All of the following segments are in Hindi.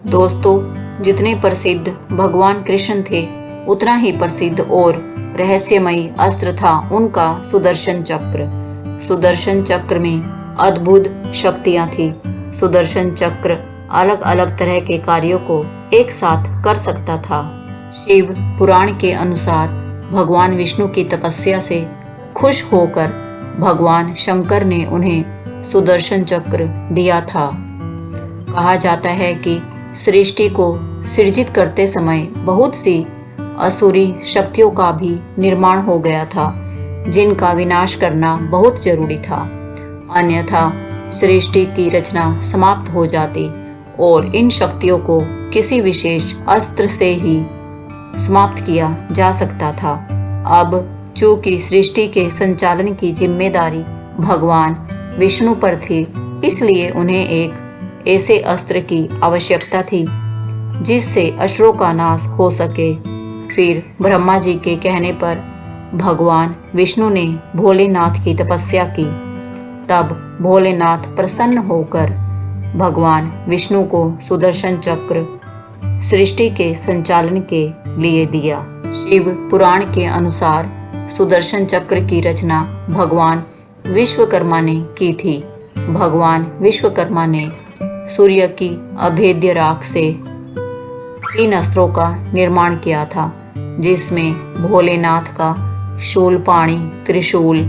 दोस्तों, जितने प्रसिद्ध भगवान कृष्ण थे उतना ही प्रसिद्ध और रहस्यमयी अस्त्र था उनका सुदर्शन चक्र। सुदर्शन चक्र में अद्भुत शक्तियां थी। सुदर्शन चक्र अलग अलग तरह के कार्यों को एक साथ कर सकता था। शिव पुराण के अनुसार भगवान विष्णु की तपस्या से खुश होकर भगवान शंकर ने उन्हें सुदर्शन चक्र दिया था। कहा जाता है कि सृष्टि को सृजित करते समय बहुत सी असुरी शक्तियों का भी निर्माण हो गया था, जिनका विनाश करना बहुत जरूरी था, अन्यथा सृष्टि की रचना समाप्त हो जाती और इन शक्तियों को किसी विशेष अस्त्र से ही समाप्त किया जा सकता था। अब चूंकि सृष्टि के संचालन की जिम्मेदारी भगवान विष्णु पर थी, इसलिए उन्हें एक ऐसे अस्त्र की आवश्यकता थी जिससे असुरों का नाश हो सके। फिर ब्रह्मा जी के कहने पर भगवान विष्णु ने भोलेनाथ की तपस्या की। तब भोलेनाथ प्रसन्न होकर भगवान विष्णु को सुदर्शन चक्र सृष्टि के संचालन के लिए दिया। शिव पुराण के अनुसार सुदर्शन चक्र की रचना भगवान विश्वकर्मा ने की थी। भगवान विश्वकर्मा ने सूर्य की अभेद्य राख से 3 अस्त्रों का निर्माण किया था, जिसमें भोलेनाथ का शूलपाणी, त्रिशूल,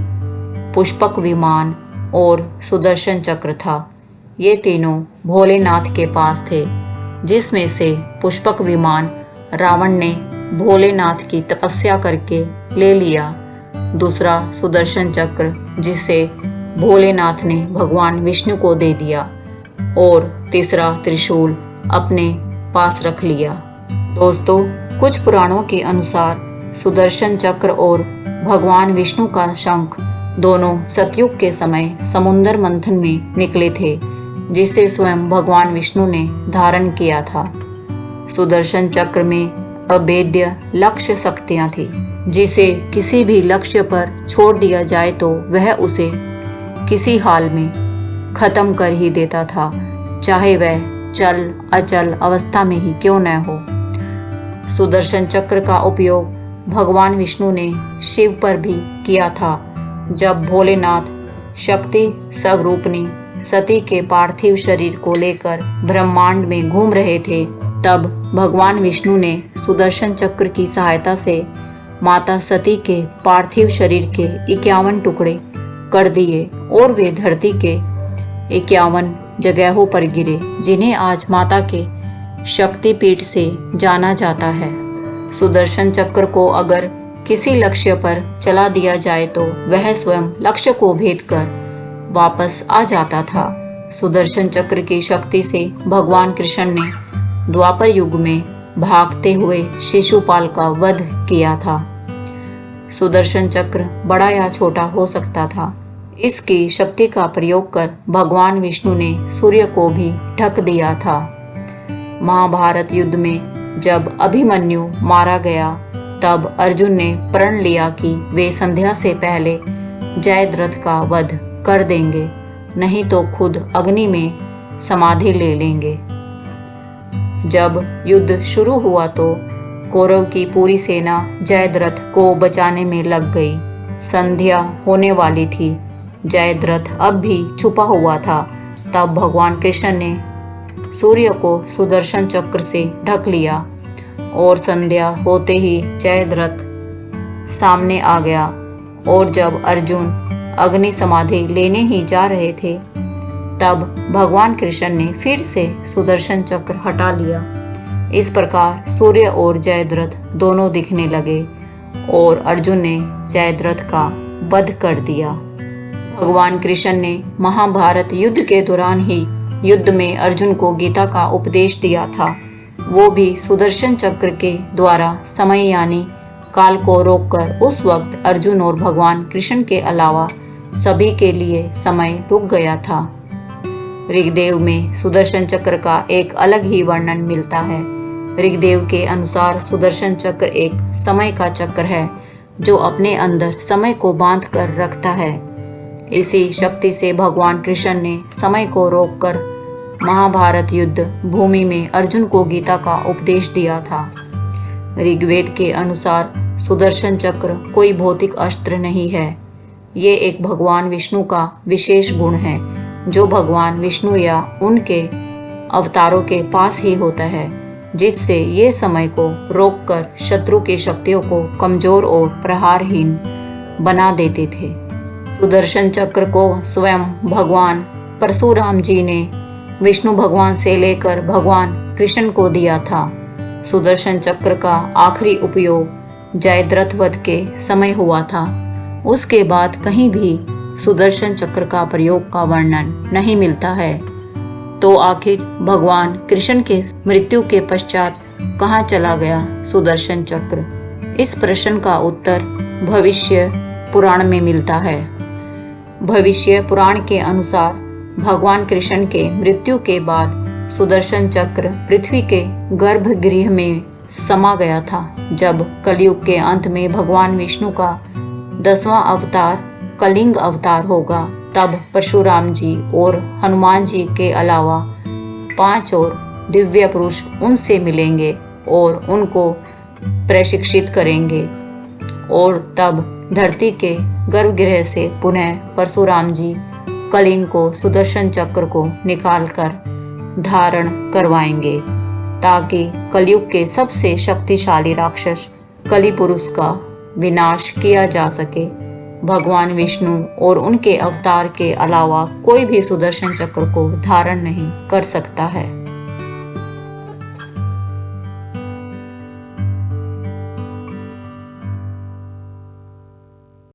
पुष्पक विमान और सुदर्शन चक्र था। ये तीनों भोलेनाथ के पास थे, जिसमें से पुष्पक विमान रावण ने भोलेनाथ की तपस्या करके ले लिया। दूसरा सुदर्शन चक्र जिसे भोलेनाथ ने भगवान विष्णु को दे दिया और तीसरा त्रिशूल अपने पास रख लिया। दोस्तों, कुछ पुराणों के अनुसार सुदर्शन चक्र और भगवान विष्णु का शंख दोनों सतयुग के समय समुद्र मंथन में निकले थे, जिसे स्वयं भगवान विष्णु ने धारण किया था। सुदर्शन चक्र में अभेद्य लक्ष्य शक्तियां थी, जिसे किसी भी लक्ष्य पर छोड़ दिया जाए तो वह उसे किसी हाल में खत्म कर ही देता था, चाहे वह चल अचल अवस्था में ही क्यों न हो। सुदर्शन चक्र का उपयोग भगवान विष्णु ने शिव पर भी किया था। जब भोलेनाथ शक्ति स्वरूपनी सती के पार्थिव शरीर को लेकर ब्रह्मांड में घूम रहे थे, तब भगवान विष्णु ने सुदर्शन चक्र की सहायता से माता सती के पार्थिव शरीर के 51 टुकड़े कर दिए और वे धरती के 51 जगहों पर गिरे, जिन्हें आज माता के शक्तिपीठ से जाना जाता है। सुदर्शन चक्र को अगर किसी लक्ष्य पर चला दिया जाए तो वह स्वयं लक्ष्य को भेद कर वापस आ जाता था। सुदर्शन चक्र की शक्ति से भगवान कृष्ण ने द्वापर युग में भागते हुए शिशुपाल का वध किया था। सुदर्शन चक्र बड़ा या छोटा हो सकता था। इसकी शक्ति का प्रयोग कर भगवान विष्णु ने सूर्य को भी ढक दिया था। महाभारत युद्ध में जब अभिमन्यु मारा गया, तब अर्जुन ने प्रण लिया कि वे संध्या से पहले जयद्रथ का वध कर देंगे, नहीं तो खुद अग्नि में समाधि ले लेंगे। जब युद्ध शुरू हुआ तो कौरव की पूरी सेना जयद्रथ को बचाने में लग गई। संध्या होने वाली थी, जयद्रथ अब भी छुपा हुआ था। तब भगवान कृष्ण ने सूर्य को सुदर्शन चक्र से ढक लिया और संध्या होते ही जयद्रथ सामने आ गया। और जब अर्जुन अग्नि समाधि लेने ही जा रहे थे, तब भगवान कृष्ण ने फिर से सुदर्शन चक्र हटा लिया। इस प्रकार सूर्य और जयद्रथ दोनों दिखने लगे और अर्जुन ने जयद्रथ का वध कर दिया। भगवान कृष्ण ने महाभारत युद्ध के दौरान ही युद्ध में अर्जुन को गीता का उपदेश दिया था। वो भी सुदर्शन चक्र के द्वारा समय यानी काल को रोककर उस वक्त अर्जुन और भगवान कृष्ण के अलावा सभी के लिए समय रुक गया था। ऋग्वेद में सुदर्शन चक्र का एक अलग ही वर्णन मिलता है। ऋग्वेद के अनुसार सुदर्शन चक्र एक समय का चक्र है जो अपने अंदर समय को बांध कर रखता है। इसी शक्ति से भगवान कृष्ण ने समय को रोककर महाभारत युद्ध भूमि में अर्जुन को गीता का उपदेश दिया था। ऋग्वेद के अनुसार सुदर्शन चक्र कोई भौतिक अस्त्र नहीं है। ये एक भगवान विष्णु का विशेष गुण है जो भगवान विष्णु या उनके अवतारों के पास ही होता है, जिससे ये समय को रोककर शत्रु की शक्तियों को कमजोर और प्रहारहीन बना देते थे। सुदर्शन चक्र को स्वयं भगवान परशुराम जी ने विष्णु भगवान से लेकर भगवान कृष्ण को दिया था। सुदर्शन चक्र का आखिरी उपयोग जयद्रथ वध के समय हुआ था। उसके बाद कहीं भी सुदर्शन चक्र का प्रयोग का वर्णन नहीं मिलता है। तो आखिर भगवान कृष्ण के मृत्यु के पश्चात कहाँ चला गया सुदर्शन चक्र? इस प्रश्न का उत्तर भविष्य पुराण में मिलता है। भविष्य पुराण के अनुसार भगवान कृष्ण के मृत्यु के बाद सुदर्शन चक्र पृथ्वी के गर्भगृह में समा गया था। जब कलयुग के अंत में भगवान विष्णु का 10वां अवतार कलिंग अवतार होगा, तब परशुराम जी और हनुमान जी के अलावा 5 और दिव्य पुरुष उनसे मिलेंगे और उनको प्रशिक्षित करेंगे। और तब धरती के गर्भगृह से पुनः परशुराम जी कलिंग को सुदर्शन चक्र को निकालकर धारण करवाएंगे, ताकि कलयुग के सबसे शक्तिशाली राक्षस कलि पुरुष का विनाश किया जा सके। भगवान विष्णु और उनके अवतार के अलावा कोई भी सुदर्शन चक्र को धारण नहीं कर सकता है।